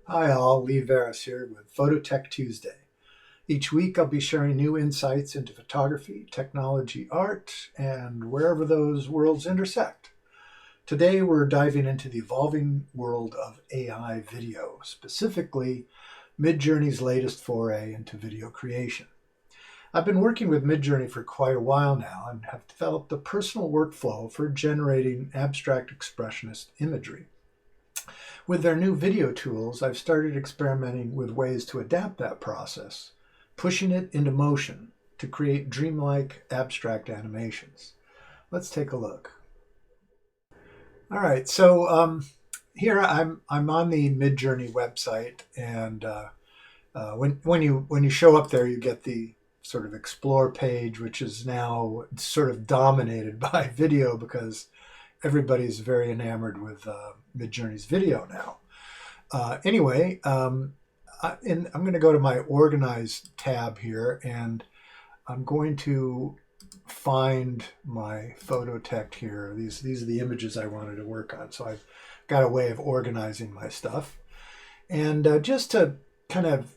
Hi all, Lee Varis here with Phototech Tuesday. Each week I'll be sharing new insights into photography, technology, art, and wherever those worlds intersect. Today we're diving into the evolving world of AI video, specifically Midjourney's latest foray into video creation. I've been working with Midjourney for quite a while now and have developed a personal workflow for generating abstract expressionist imagery. With their new video tools, I've started experimenting with ways to adapt that process, pushing it into motion to create dreamlike abstract animations. Let's take a look. All right, so here I'm on the Midjourney website, and when you show up there, you get the sort of explore page, which is now sort of dominated by video because everybody's very enamored with Midjourney's video now. Anyway, I'm going to go to my organized tab here, and I'm going to find my photo tech here. These are the images I wanted to work on. So I've got a way of organizing my stuff. And just to kind of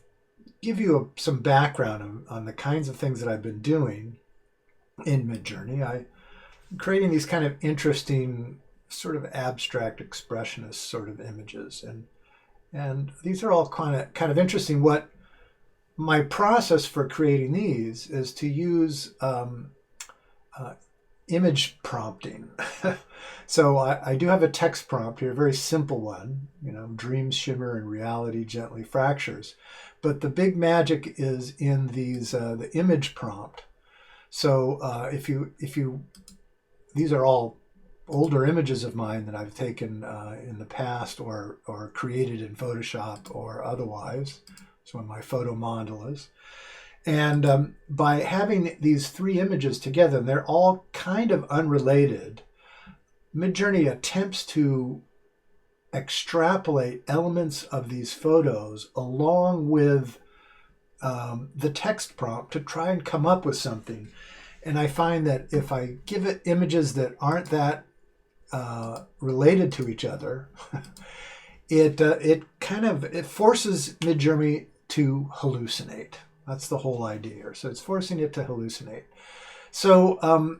give you some background on the kinds of things that I've been doing in Midjourney, I'm creating these kind of interesting sort of abstract expressionist sort of images. And these are all kind of interesting. What my process for creating these is to use image prompting. So I do have a text prompt here, a very simple one, dreams shimmer and reality gently fractures. But the big magic is in the image prompt. So these are all older images of mine that I've taken in the past or created in Photoshop or otherwise. It's one of my photo mandalas. And by having these three images together, and they're all kind of unrelated, Midjourney attempts to extrapolate elements of these photos along with the text prompt to try and come up with something. And I find that if I give it images that aren't that related to each other, it forces Midjourney to hallucinate. That's the whole idea here. So it's forcing it to hallucinate. So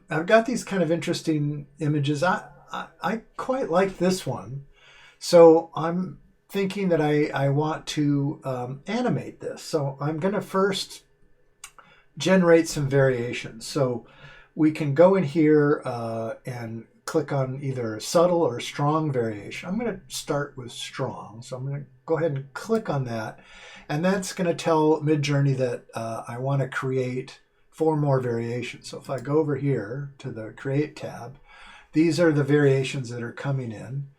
I've got these kind of interesting images. I quite like this one. So I'm thinking that I want to animate this. So I'm going to first generate some variations. So we can go in here and click on either subtle or strong variation. I'm going to start with strong. So I'm going to go ahead and click on that. And that's going to tell Midjourney that I want to create 4 more variations. So if I go over here to the Create tab, these are the variations that are coming in.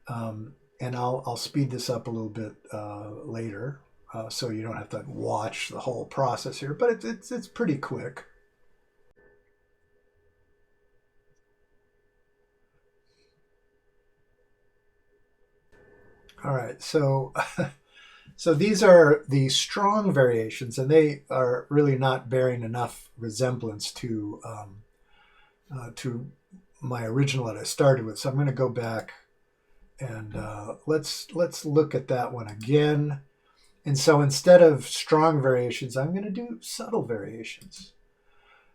And I'll speed this up a little bit later so you don't have to watch the whole process here. But it's pretty quick. All right, so these are the strong variations, and they are really not bearing enough resemblance to my original that I started with. So I'm going to go back and let's look at that one again. And so instead of strong variations, I'm going to do subtle variations.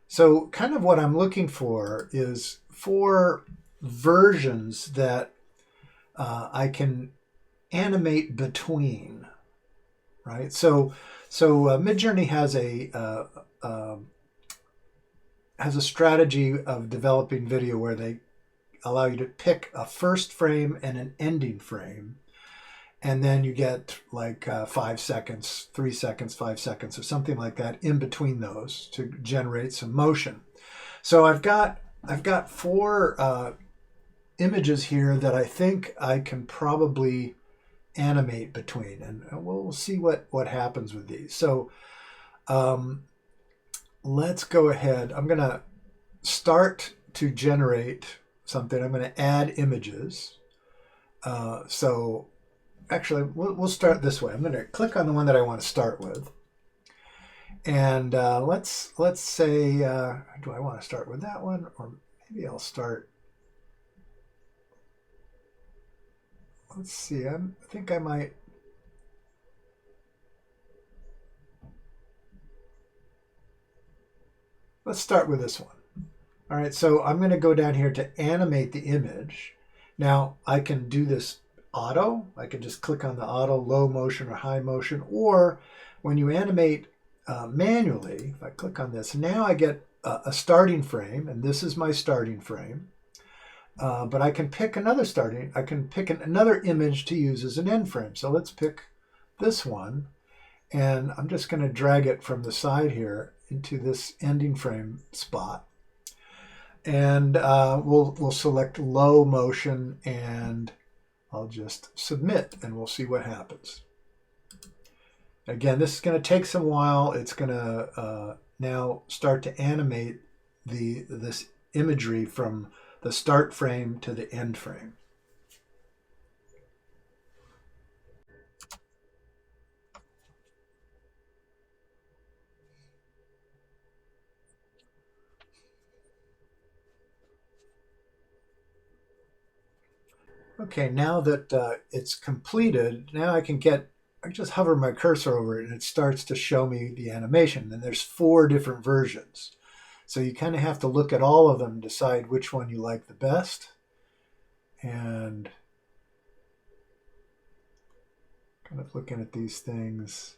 So kind of what I'm looking for is 4 versions that I can animate between, right? So Midjourney has a strategy of developing video where they allow you to pick a first frame and an ending frame, and then you get like 5 seconds, 3 seconds, 5 seconds, or something like that in between those to generate some motion. So I've got 4 images here that I think I can probably animate between, and we'll see what happens with these. So let's go ahead. I'm going to start to generate something. I'm going to add images. So actually, we'll start this way. I'm going to click on the one that I want to start with, and let's say, do I want to start with that one, or maybe I'll start. Let's see. I think I might let's start with this one. All right, so I'm going to go down here to animate the image. Now I can do this auto. I can just click on the auto, low motion or high motion, or when you animate manually, if I click on this, now I get a starting frame, and this is my starting frame. But I can pick another another image to use as an end frame. So let's pick this one, and I'm just going to drag it from the side here into this ending frame spot. And we'll select low motion, and I'll just submit, and we'll see what happens. Again, this is going to take some while. It's going to now start to animate this imagery from the start frame to the end frame. Okay, now that it's completed, now I just hover my cursor over it and it starts to show me the animation. And there's 4 different versions. So you kind of have to look at all of them and decide which one you like the best. And kind of looking at these things,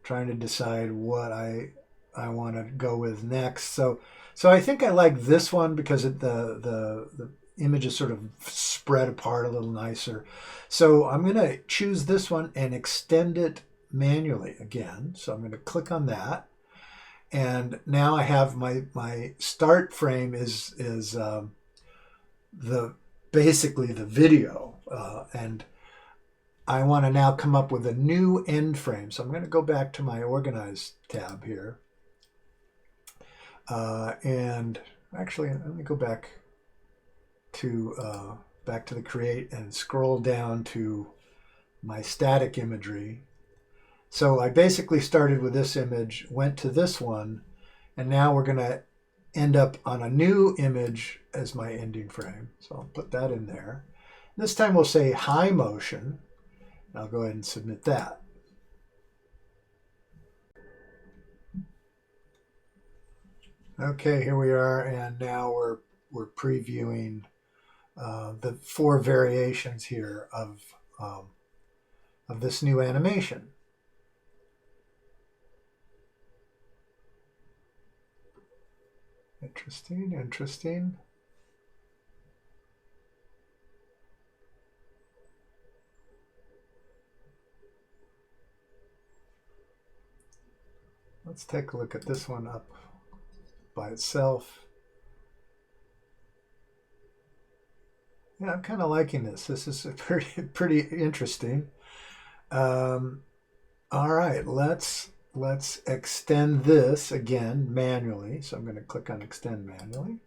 trying to decide what I want to go with next. So I think I like this one because the image is sort of spread apart a little nicer. So I'm going to choose this one and extend it manually again. So I'm going to click on that. And now I have my start frame is basically the video, and I want to now come up with a new end frame. So I'm going to go back to my Organize tab here, and actually let me go back to the Create and scroll down to my static imagery. So I basically started with this image, went to this one, and now we're going to end up on a new image as my ending frame. So I'll put that in there. This time we'll say high motion. I'll go ahead and submit that. Okay, here we are, and now we're previewing the 4 variations here of this new animation. Interesting. Let's take a look at this one up by itself. Yeah, I'm kind of liking this. This is pretty interesting. All right, let's extend this again manually. So I'm going to click on Extend Manually.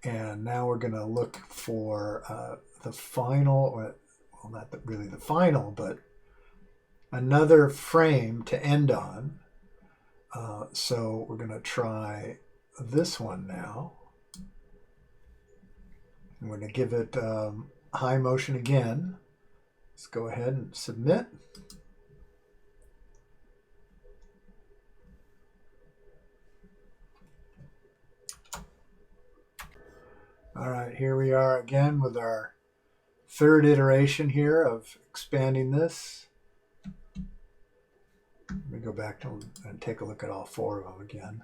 And now we're going to look for the final, well, not really the final, but another frame to end on. So we're going to try this one now. I'm going to give it high motion again. Let's go ahead and submit. All right, here we are again with our 3rd iteration here of expanding this. Let me go back and take a look at all 4 of them again.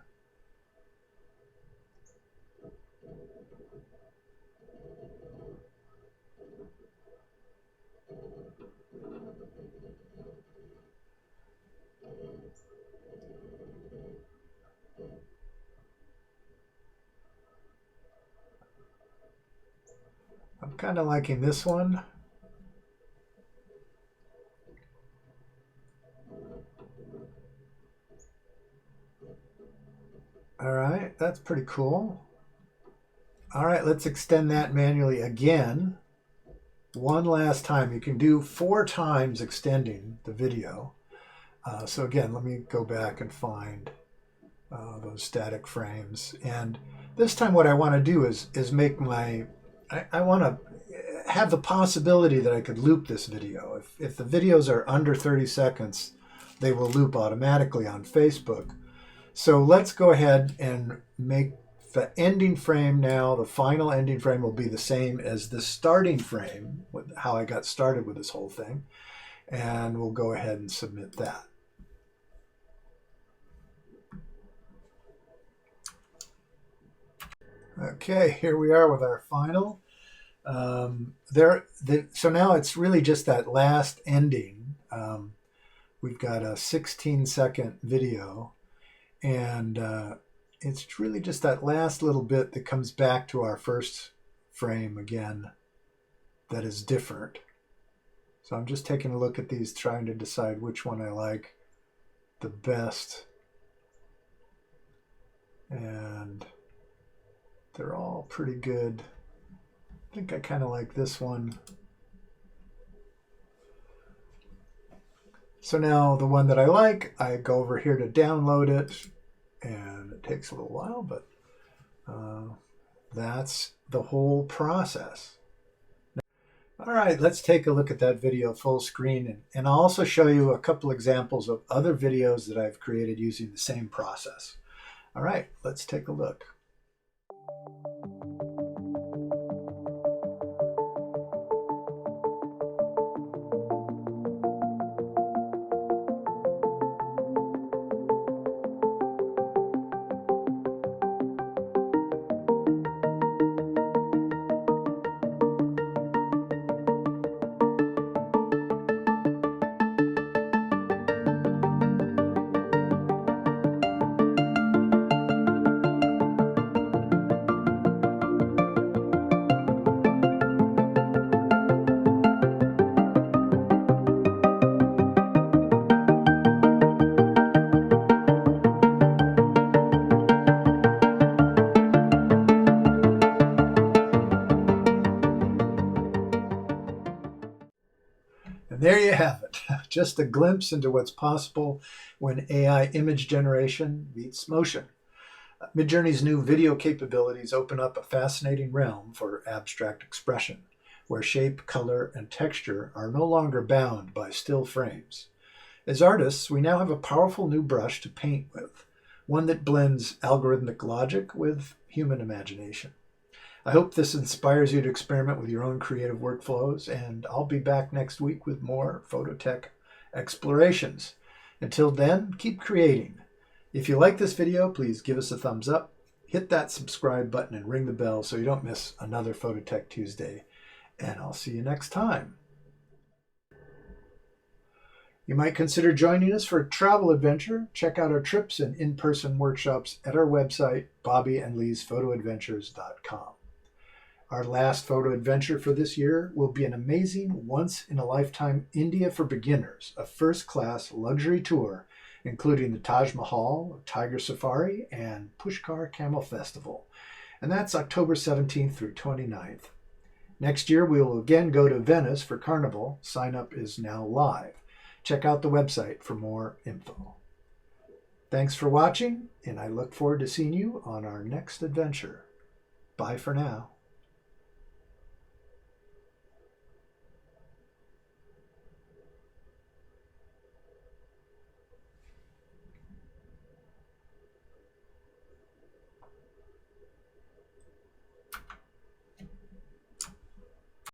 I'm kind of liking this one. All right, that's pretty cool. All right, let's extend that manually again. One last time. You can do 4 times extending the video. So again, let me go back and find those static frames. And this time what I want to do is make I want to have the possibility that I could loop this video. If the videos are under 30 seconds, they will loop automatically on Facebook. So let's go ahead and make the ending frame now. The final ending frame will be the same as the starting frame, with how I got started with this whole thing. And we'll go ahead and submit that. Okay, here we are with our final. So now it's really just that last ending. We've got a 16-second video, and it's really just that last little bit that comes back to our first frame again that is different. So I'm just taking a look at these, trying to decide which one I like the best. And they're all pretty good. I think I kind of like this one. So now the one that I like, I go over here to download it, and it takes a little while, but that's the whole process. All right, let's take a look at that video full screen, and I'll also show you a couple examples of other videos that I've created using the same process. All right, let's take a look. And there you have it, just a glimpse into what's possible when AI image generation meets motion. Midjourney's new video capabilities open up a fascinating realm for abstract expression, where shape, color, and texture are no longer bound by still frames. As artists, we now have a powerful new brush to paint with, one that blends algorithmic logic with human imagination. I hope this inspires you to experiment with your own creative workflows, and I'll be back next week with more phototech explorations. Until then, keep creating. If you like this video, please give us a thumbs up, hit that subscribe button, and ring the bell so you don't miss another Phototech Tuesday. And I'll see you next time. You might consider joining us for a travel adventure. Check out our trips and in-person workshops at our website, bobbyandleesphotoadventures.com. Our last photo adventure for this year will be an amazing once-in-a-lifetime India for beginners, a first-class luxury tour, including the Taj Mahal, Tiger Safari, and Pushkar Camel Festival. And that's October 17th through 29th. Next year, we will again go to Venice for Carnival. Sign-up is now live. Check out the website for more info. Thanks for watching, and I look forward to seeing you on our next adventure. Bye for now.